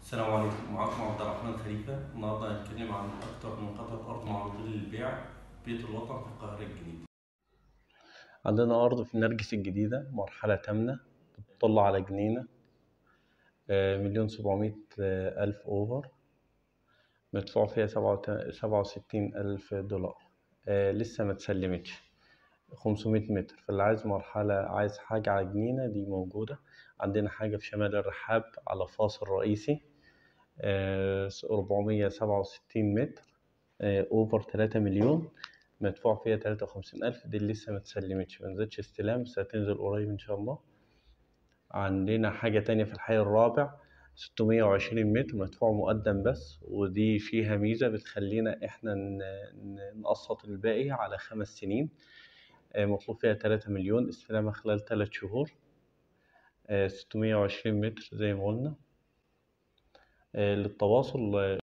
السلام عليكم، معاكم عبد الرحمن خليفة. النهارده هنتكلم عن أكتر من قطعة أرض معروضة للبيع في بيت الوطن في القاهرة الجديدة. عندنا أرض في نرجس الجديدة، مرحلة تامنة، بتطل على جنينة، 1,700,000 أوفر، مدفوع فيها 67,000 دولار. لسه ما اتسلمتش، 500 متر. فاللي عايز مرحلة، عايز حاجة على جنينة، دي موجودة. عندنا حاجة في شمال الرحاب على فاصل رئيسي، 467 متر، أوفر 3 مليون، مدفوع فيها 53,000. دي اللي لسه متسلمتش، منزلتش استلام، بس هتنزل قريب إن شاء الله. عندنا حاجة تانية في الحي الرابع، 620 متر، مدفوع مقدم بس، ودي فيها ميزة بتخلينا إحنا نقسط الباقي على 5 سنين. مطلوب فيها 3 مليون، استلامها خلال 3 شهور. 620 متر زي ما قلنا. للتواصل